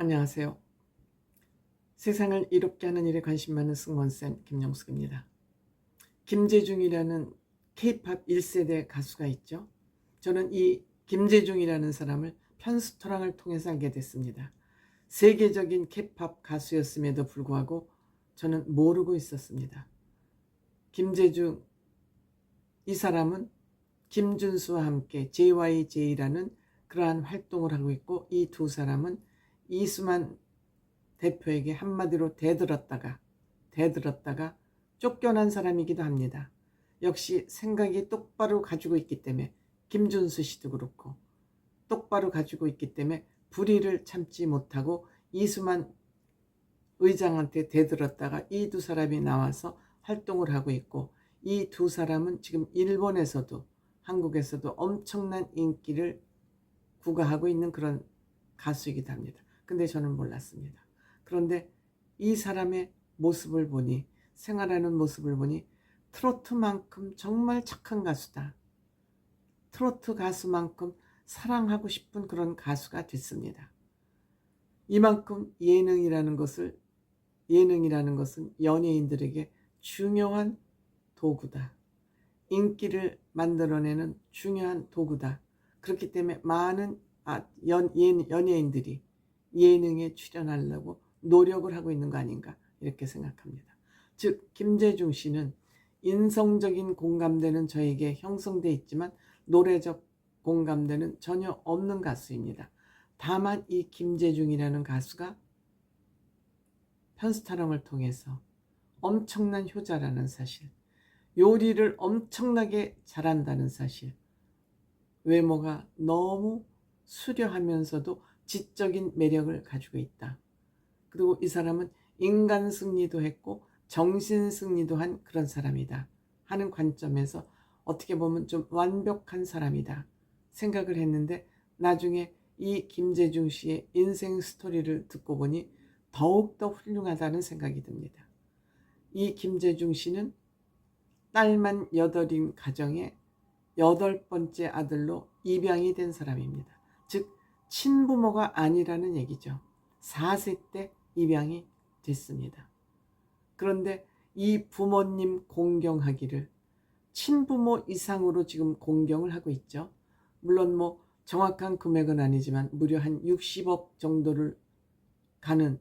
안녕하세요. 세상을 이롭게 하는 일에 관심 많은 승무원쌤 김영숙입니다. 김재중이라는 K-팝 1세대 가수가 있죠. 저는 이 김재중이라는 사람을 편스토랑을 통해서 알게 됐습니다. 세계적인 K-팝 가수였음에도 불구하고 저는 모르고 있었습니다. 김재중, 이 사람은 김준수와 함께 JYJ라는 그러한 활동을 하고 있고, 이 두 사람은 이수만 대표에게 한마디로 대들었다가 쫓겨난 사람이기도 합니다. 역시 생각이 똑바로 가지고 있기 때문에 김준수 씨도 그렇고 똑바로 가지고 있기 때문에 불의를 참지 못하고 이수만 의장한테 대들었다가 이 두 사람이 나와서 활동을 하고 있고, 이 두 사람은 지금 일본에서도 한국에서도 엄청난 인기를 구가하고 있는 그런 가수이기도 합니다. 근데 저는 몰랐습니다. 그런데 이 사람의 모습을 보니, 생활하는 모습을 보니 트로트만큼 정말 착한 가수다. 트로트 가수만큼 사랑하고 싶은 그런 가수가 됐습니다. 이만큼 예능이라는 것은 연예인들에게 중요한 도구다. 인기를 만들어내는 중요한 도구다. 그렇기 때문에 많은 연예인들이 예능에 출연하려고 노력을 하고 있는 거 아닌가 이렇게 생각합니다. 즉 김재중 씨는 인성적인 공감대는 저에게 형성돼 있지만 노래적 공감대는 전혀 없는 가수입니다. 다만 이 김재중이라는 가수가 편스타랑을 통해서 엄청난 효자라는 사실, 요리를 엄청나게 잘한다는 사실, 외모가 너무 수려하면서도 지적인 매력을 가지고 있다. 그리고 이 사람은 인간 승리도 했고 정신 승리도 한 그런 사람이다 하는 관점에서 어떻게 보면 좀 완벽한 사람이다 생각을 했는데, 나중에 이 김재중 씨의 인생 스토리를 듣고 보니 더욱더 훌륭하다는 생각이 듭니다. 이 김재중 씨는 딸만 8인 가정의 8번째 아들로 입양이 된 사람입니다. 즉 친부모가 아니라는 얘기죠. 4세 때 입양이 됐습니다. 그런데 이 부모님 공경하기를 친부모 이상으로 지금 공경을 하고 있죠. 물론 뭐 정확한 금액은 아니지만 무려 한 60억 정도를 가는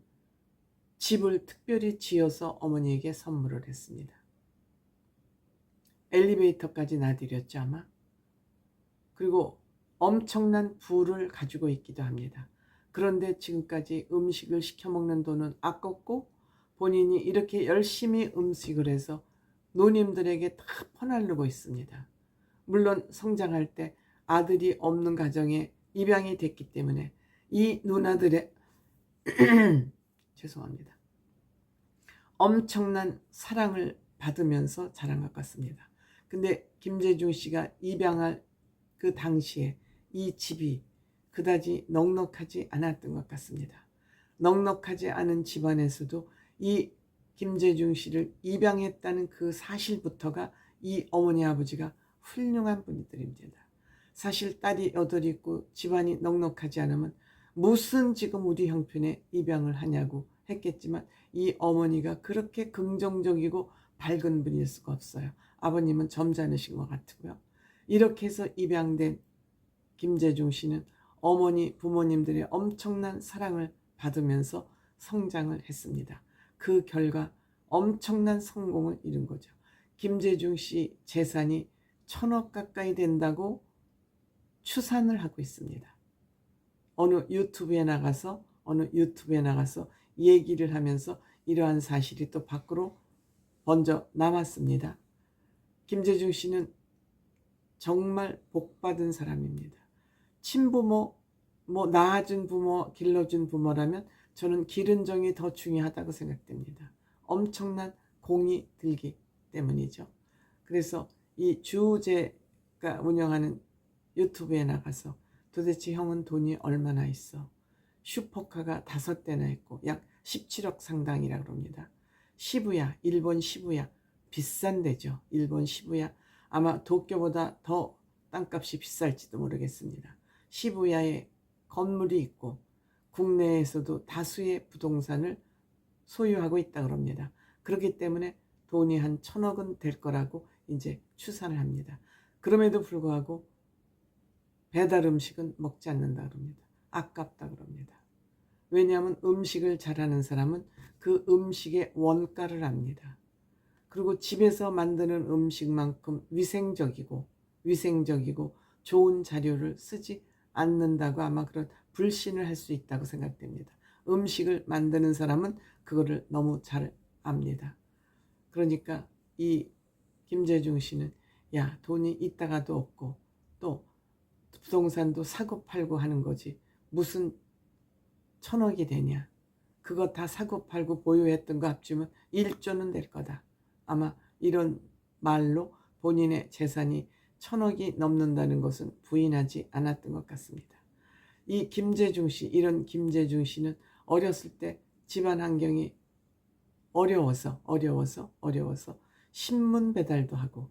집을 특별히 지어서 어머니에게 선물을 했습니다. 엘리베이터까지 놔드렸죠 아마. 그리고 엄청난 부를 가지고 있기도 합니다. 그런데 지금까지 음식을 시켜 먹는 돈은 아깝고, 본인이 이렇게 열심히 음식을 해서 누님들에게 다 퍼나르고 있습니다. 물론 성장할 때 아들이 없는 가정에 입양이 됐기 때문에 이 누나들의 죄송합니다. 엄청난 사랑을 받으면서 자란 것 같습니다. 근데 김재중 씨가 입양할 그 당시에 이 집이 그다지 넉넉하지 않았던 것 같습니다. 넉넉하지 않은 집안에서도 이 김재중 씨를 입양했다는 그 사실부터가 이 어머니 아버지가 훌륭한 분들입니다. 사실 딸이 8 있고 집안이 넉넉하지 않으면 무슨 지금 우리 형편에 입양을 하냐고 했겠지만, 이 어머니가 그렇게 긍정적이고 밝은 분일 수가 없어요. 아버님은 점잖으신 것 같고요. 이렇게 해서 입양된 김재중 씨는 어머니 부모님들의 엄청난 사랑을 받으면서 성장을 했습니다. 그 결과 엄청난 성공을 이룬 거죠. 김재중 씨 재산이 1,000억 가까이 된다고 추산을 하고 있습니다. 어느 유튜브에 나가서 얘기를 하면서 이러한 사실이 또 밖으로 번져 나왔습니다. 김재중 씨는 정말 복받은 사람입니다. 친부모, 낳아준 부모, 길러준 부모라면 저는 기른 정이 더 중요하다고 생각됩니다. 엄청난 공이 들기 때문이죠. 그래서 이 주제가 운영하는 유튜브에 나가서 도대체 형은 돈이 얼마나 있어? 슈퍼카가 5대나 있고 약 17억 상당이라고 합니다. 시부야, 일본 시부야 비싼 데죠. 일본 시부야 아마 도쿄보다 더 땅값이 비쌀지도 모르겠습니다. 시부야에 건물이 있고 국내에서도 다수의 부동산을 소유하고 있다 그럽니다. 그렇기 때문에 돈이 한 1,000억은 될 거라고 이제 추산을 합니다. 그럼에도 불구하고 배달 음식은 먹지 않는다 그럽니다. 아깝다 그럽니다. 왜냐하면 음식을 잘하는 사람은 그 음식의 원가를 압니다. 그리고 집에서 만드는 음식만큼 위생적이고 좋은 자료를 쓰지 않는다고 아마 그런 불신을 할 수 있다고 생각됩니다. 음식을 만드는 사람은 그거를 너무 잘 압니다. 그러니까 이 김재중 씨는 야, 돈이 있다가도 없고 또 부동산도 사고 팔고 하는 거지 무슨 1,000억이 되냐. 그거 다 사고 팔고 보유했던 거 합치면 1조는 될 거다. 아마 이런 말로 본인의 재산이 1,000억이 넘는다는 것은 부인하지 않았던 것 같습니다. 이 김재중 씨, 이런 김재중 씨는 어렸을 때 집안 환경이 어려워서 신문 배달도 하고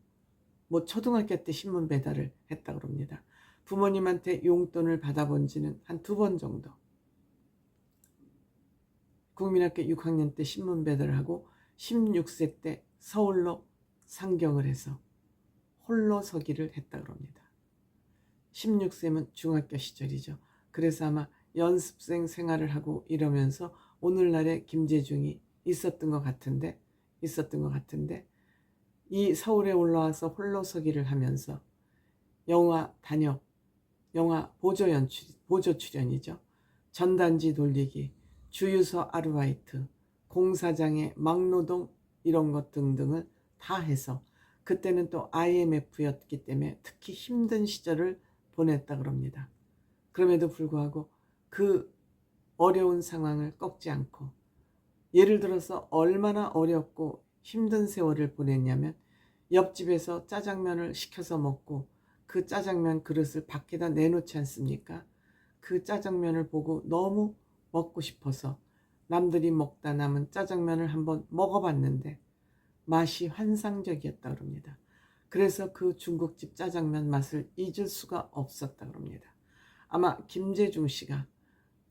뭐 초등학교 때 신문 배달을 했다 그럽니다. 부모님한테 용돈을 받아본 지는 한 2번 정도. 국민학교 6학년 때 신문 배달을 하고 16세 때 서울로 상경을 해서 홀로 서기를 했다 그럽니다. 16세면 중학교 시절이죠. 그래서 아마 연습생 생활을 하고 이러면서 오늘날의 김재중이 있었던 것 같은데 이 서울에 올라와서 홀로 서기를 하면서 영화 단역, 영화 보조 출연이죠. 전단지 돌리기, 주유소 아르바이트, 공사장의 막노동 이런 것 등등을 다 해서 그때는 또 IMF였기 때문에 특히 힘든 시절을 보냈다 그럽니다. 그럼에도 불구하고 그 어려운 상황을 꺾지 않고 예를 들어서 얼마나 어렵고 힘든 세월을 보냈냐면 옆집에서 짜장면을 시켜서 먹고 그 짜장면 그릇을 밖에다 내놓지 않습니까? 그 짜장면을 보고 너무 먹고 싶어서 남들이 먹다 남은 짜장면을 한번 먹어봤는데 맛이 환상적이었다 그럽니다. 그래서 그 중국집 짜장면 맛을 잊을 수가 없었다 그럽니다. 아마 김재중 씨가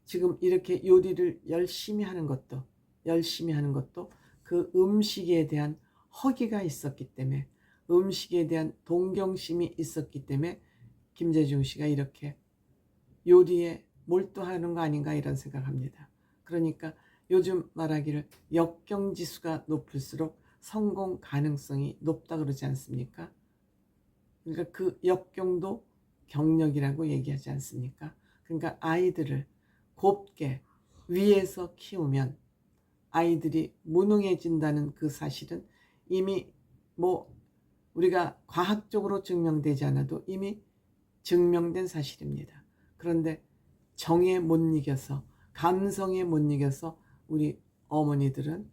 지금 이렇게 요리를 열심히 하는 것도 그 음식에 대한 허기가 있었기 때문에 음식에 대한 동경심이 있었기 때문에 김재중 씨가 이렇게 요리에 몰두하는 거 아닌가 이런 생각합니다. 그러니까 요즘 말하기를 역경지수가 높을수록 성공 가능성이 높다 그러지 않습니까? 그러니까 그 역경도 경력이라고 얘기하지 않습니까? 그러니까 아이들을 곱게 위에서 키우면 아이들이 무능해진다는 그 사실은 이미 뭐 우리가 과학적으로 증명되지 않아도 이미 증명된 사실입니다. 그런데 정에 못 이겨서 감성에 못 이겨서 우리 어머니들은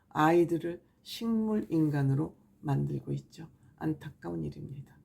아이들을 식물 인간으로 만들고 있죠. 안타까운 일입니다.